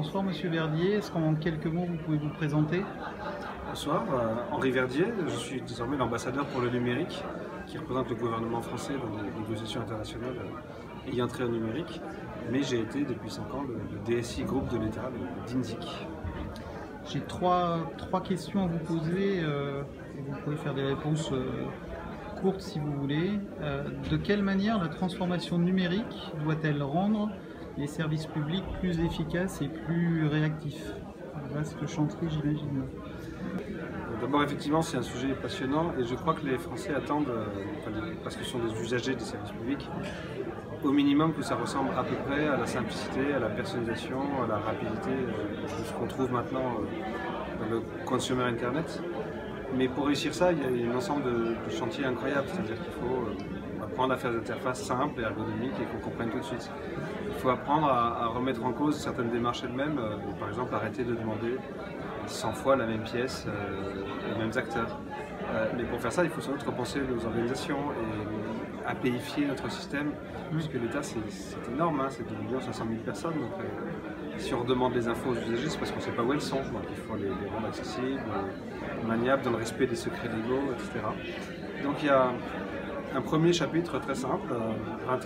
Bonsoir Monsieur Verdier, est-ce qu'en quelques mots vous pouvez vous présenter? Bonsoir, Henri Verdier, je suis désormais l'ambassadeur pour le numérique qui représente le gouvernement français dans les négociations internationales ayant trait au numérique, mais j'ai été depuis 5 ans le DSI groupe de l'État, le DINSIC. J'ai trois questions à vous poser, et vous pouvez faire des réponses courtes si vous voulez. De quelle manière la transformation numérique doit-elle rendre les services publics plus efficaces et plus réactifs? Vaste chantier, j'imagine. D'abord, effectivement, c'est un sujet passionnant et je crois que les Français attendent, parce que ce sont des usagers des services publics, au minimum que ça ressemble à peu près à la simplicité, à la personnalisation, à la rapidité de ce qu'on trouve maintenant dans le consumer internet. Mais pour réussir ça, il y a un ensemble de chantiers incroyables, c'est-à-dire qu'il faut apprendre à faire des interfaces simples et ergonomiques et qu'on comprenne tout de suite. Il faut apprendre à remettre en cause certaines démarches elles-mêmes, par exemple arrêter de demander 100 fois la même pièce aux mêmes acteurs. Mais pour faire ça, il faut sans doute repenser nos organisations et APIfier notre système, puisque l'État c'est énorme, hein, c'est 2 500 000 personnes. Donc, si on redemande les infos aux usagers, c'est parce qu'on ne sait pas où elles sont, donc il faut les rendre accessibles, maniables, dans le respect des secrets légaux, etc. Donc il y a un premier chapitre très simple à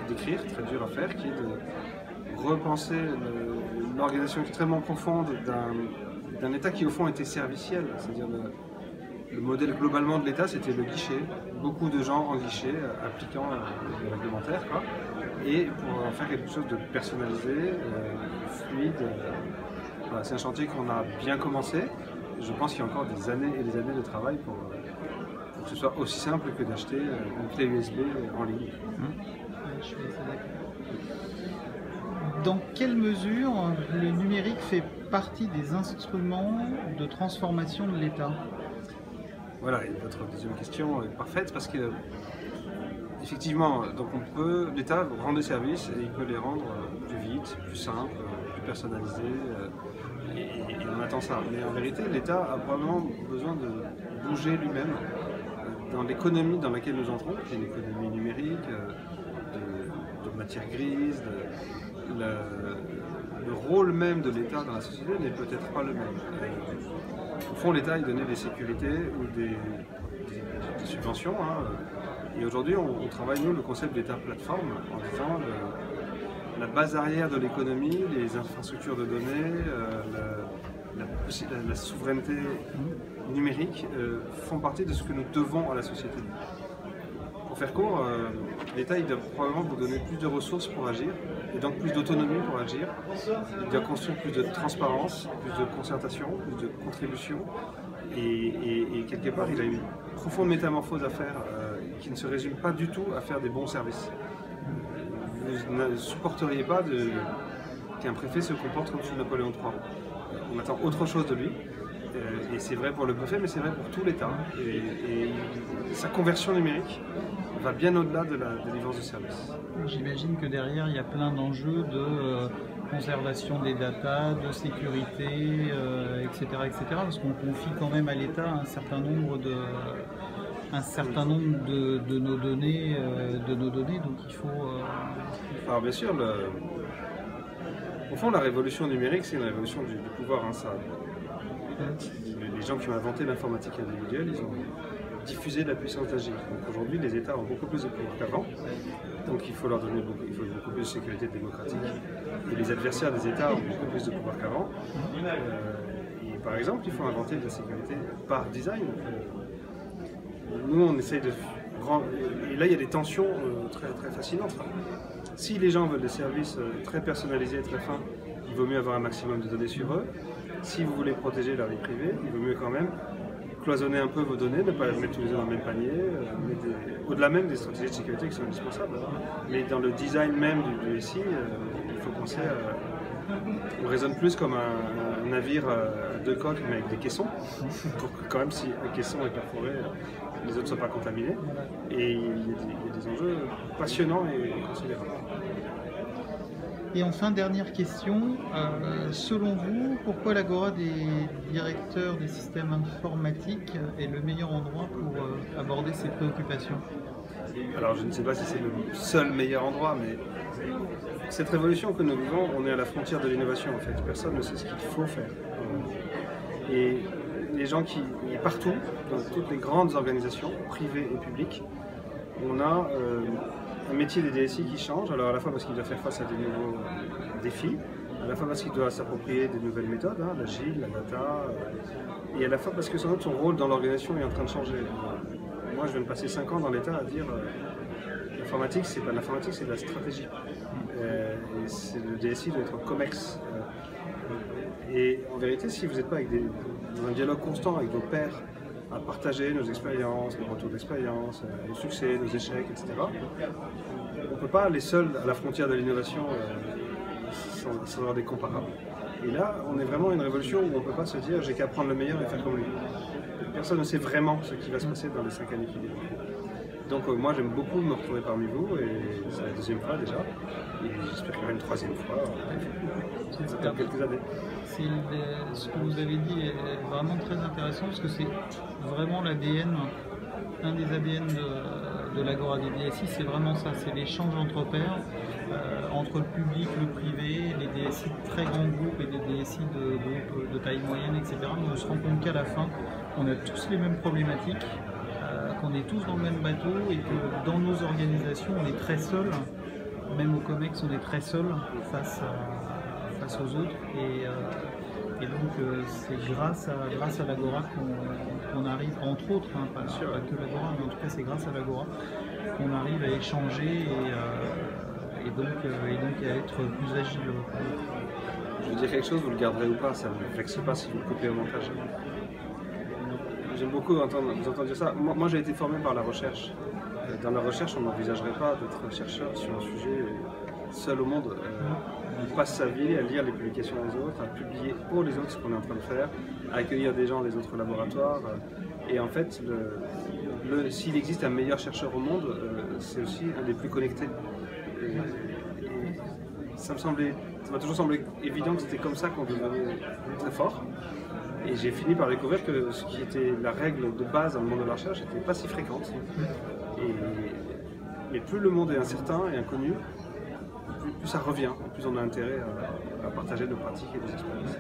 décrire, très dur à faire, qui est de repenser l'organisation extrêmement profonde d'un État qui au fond était serviciel, c'est-à-dire le modèle globalement de l'État c'était le guichet, beaucoup de gens en guichet appliquant le réglementaire, quoi, et pour en faire quelque chose de personnalisé, fluide. Voilà, c'est un chantier qu'on a bien commencé, je pense qu'il y a encore des années et des années de travail pour que ce soit aussi simple que d'acheter une clé USB en ligne. Je suis assez d'accord. Dans quelle mesure le numérique fait partie des instruments de transformation de l'État? Voilà, et votre deuxième question est parfaite parce que effectivement, donc l'État rend des services et il peut les rendre plus vite, plus simples, plus personnalisés, et on attend ça. Mais en vérité, l'État a probablement besoin de bouger lui-même dans l'économie dans laquelle nous entrons, qui est une économie numérique, de matière grise. Le rôle même de l'État dans la société n'est peut-être pas le même. Au fond, l'État il donnait des sécurités ou des subventions. Hein, et aujourd'hui, on travaille, nous, le concept d'État plateforme en disant la base arrière de l'économie, les infrastructures de données, la souveraineté numérique font partie de ce que nous devons à la société. Pour faire court, l'État doit probablement vous donner plus de ressources pour agir, et donc plus d'autonomie pour agir. Il doit construire plus de transparence, plus de concertation, plus de contribution. Et quelque part, il a une profonde métamorphose à faire qui ne se résume pas du tout à faire des bons services. Vous ne supporteriez pas qu'un préfet se comporte comme sous Napoléon III. On attend autre chose de lui. Et c'est vrai pour le préfet, mais c'est vrai pour tout l'État. Et sa conversion numérique va bien au-delà de la délivrance de services. J'imagine que derrière, il y a plein d'enjeux de conservation des datas, de sécurité, etc., etc. Parce qu'on confie quand même à l'État un certain nombre de nos données, donc il faut... Alors bien sûr, au fond, la révolution numérique, c'est une révolution du pouvoir. Hein, ça. Les gens qui ont inventé l'informatique individuelle, ils ont diffusé la puissance d'agir. Donc aujourd'hui, les États ont beaucoup plus de pouvoir qu'avant. Donc il faut leur donner beaucoup plus de sécurité démocratique. Et les adversaires des États ont beaucoup plus de pouvoir qu'avant. Et par exemple, il faut inventer de la sécurité par design. Nous, on essaye de... Et là, il y a des tensions très, très fascinantes. Si les gens veulent des services très personnalisés et très fins, il vaut mieux avoir un maximum de données sur eux. Si vous voulez protéger leur vie privée, il vaut mieux quand même cloisonner un peu vos données, ne pas mettre tous les œufs dans le même panier, au-delà même des stratégies de sécurité qui sont indispensables. Mais dans le design même du SI, il faut penser à... On raisonne plus comme un navire à 2 coques mais avec des caissons, pour que quand même si un caisson est perforé, les autres ne soient pas contaminés. Et il y a des enjeux passionnants et considérables. Et enfin, dernière question, selon vous, pourquoi l'Agora des directeurs des systèmes informatiques est le meilleur endroit pour aborder ces préoccupations? Alors je ne sais pas si c'est le seul meilleur endroit, mais cette révolution que nous vivons, on est à la frontière de l'innovation en fait. Personne ne sait ce qu'il faut faire. Et les gens qui, partout, dans toutes les grandes organisations, privées et publiques, on a un métier des DSI qui change, alors à la fois parce qu'il doit faire face à des nouveaux défis, à la fois parce qu'il doit s'approprier des nouvelles méthodes, l'agile, la data, et à la fois parce que sans doute son rôle dans l'organisation est en train de changer. Moi je viens de passer 5 ans dans l'État à dire l'informatique c'est pas de l'informatique, c'est de la stratégie. Et le DSI doit être COMEX. Et en vérité, si vous n'êtes pas dans un dialogue constant avec vos pairs, à partager nos expériences, nos retours d'expérience, nos succès, nos échecs, etc., on ne peut pas aller seuls à la frontière de l'innovation sans avoir des comparables. Et là, on est vraiment à une révolution où on ne peut pas se dire j'ai qu'à prendre le meilleur et faire comme lui. Personne ne sait vraiment ce qui va se passer dans les 5 années qui viennent. Donc moi j'aime beaucoup me retrouver parmi vous, et c'est la 2e fois déjà, et j'espère qu'il y aura une 3e fois dans quelques années. Ce que vous avez dit est vraiment très intéressant parce que c'est vraiment l'ADN, un des ADN de l'Agora des DSI, c'est vraiment ça, c'est l'échange entre pairs, entre le public, le privé, les DSI de très grands groupes et des DSI de groupes de taille moyenne, etc. On se rend compte qu'à la fin, on a tous les mêmes problématiques, qu'on est tous dans le même bateau et que dans nos organisations, on est très seuls, même au COMEX, on est très seuls face aux autres. Et donc, c'est grâce à l'Agora qu'on arrive, entre autres, pas que l'Agora, mais en tout cas, c'est grâce à l'Agora qu'on arrive à échanger et donc à être plus agile. Je veux dire quelque chose, vous le garderez ou pas, ça ne me vexe pas si vous le coupez au montage. J'aime beaucoup vous entendre dire ça. Moi j'ai été formé par la recherche. Dans la recherche, on n'envisagerait pas d'être chercheur sur un sujet seul au monde. On passe sa vie à lire les publications des autres, à publier pour les autres ce qu'on est en train de faire, à accueillir des gens des autres laboratoires. Et en fait, s'il existe un meilleur chercheur au monde, c'est aussi un des plus connectés. Et ça m'a toujours semblé évident que c'était comme ça qu'on devenait très fort. Et j'ai fini par découvrir que ce qui était la règle de base dans le monde de la recherche n'était pas si fréquente. Mais plus le monde est incertain et inconnu, plus ça revient, plus on a intérêt à partager nos pratiques et nos expériences.